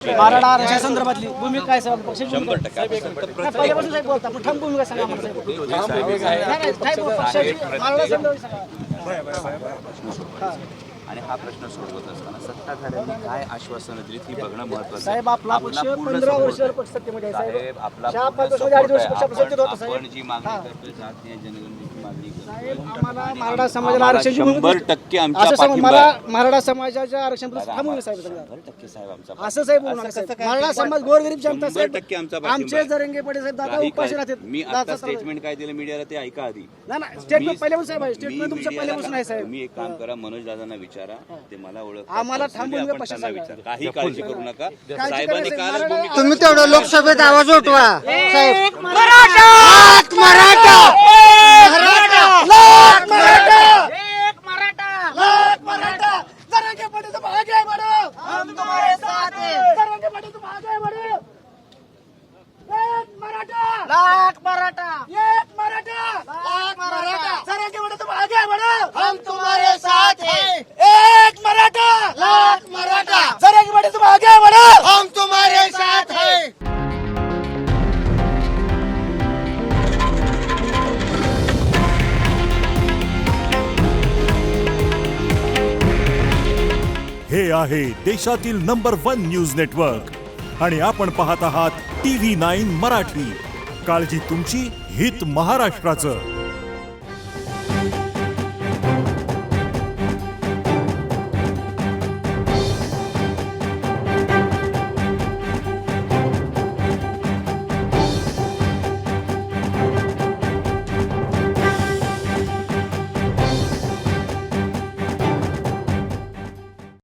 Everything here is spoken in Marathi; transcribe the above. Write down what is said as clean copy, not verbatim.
मराठा आरक्षण संदर्भातली भूमिका काय साहेब? पक्षाची भूमिका पहिल्यापासून साहेब बोलता, पण ठाम भूमिका सांगा आम्हाला साहेब. पक्षाची मराठा संदर्भात सांगा. आणि हा प्रश्न सोडवत असताना सत्ताधाऱ्यांनी काय आश्वासनं दिली ती बघणं महत्त्वाचं साहेब. आपला पक्ष 15 वर्ष पक्ष सत्तेमध्ये आहे साहेब. आपला साहेब. पूर्ण पक्षामध्ये 2.5 वर्ष support पक्ष सत्तेत होता आहे. साहेब. आपण जी मागणी करतोय जातीय जनगणनेची मागणी साहेब, करतोय. आम्हाला मराठा समाजाला आरक्षणाची 100% आमचा असं पाठिंबा मला आहे. मराठा समाजाच्या आरक्षण थांबवलं साहेब. 100% साहेब आमचा असं साहेब बोलू नका साहेब. मराठा समाज गोरगरीब जनता साहेब 100% आमचा पाठिंबा आमचे आहे. जरंगे पडे साहेब दादा काही उपाशी काय- राहतात. मी आता स्टेटमेंट काय दिलं मीडियाला ते ऐका आधी. नाही स्टेटमेंट पहिल्यापासून साहेब आहे. स्टेटमेंट तुमचं पहिल्यापासून आहे साहेब. तुम्ही एक काम करा, मनोज दादांना विचारा, ते मला ओळखतात. आम्हाला Personally थांबून आपण पक्ष त्यांना सांगा. विचारा. काही काळजी करू नका. काळजी साहेबांनी करायचं, कालच मराठा- भूमिका तुम्ही तेवढं लोकसभेत आवाज उठवा साहेब. मराठा लाख मराठा लाख मराठा एक मराठा लाख मराठा जरंगे पडे तुम आगे बढ़ो, हम तुम्हारे साथ हैं. जरंगे पडे तुम आगे बढ़ो. एक मराठा लाख मराठा एक मराठा लाख मराठा जरंगे पडे तुम आगे बढ़ो, हम तुम्हारे साथ हैं. एक मराठा लाख मराठा जरंगे पडे तुम आगे बढ़ो, हम तुम्हारे साथ हैं. हे आहे देशातील नंबर 1 न्यूज नेटवर्क आणि आपण पाहत आहात TV9 मराठी. काळजी तुमची, हित महाराष्ट्राचं.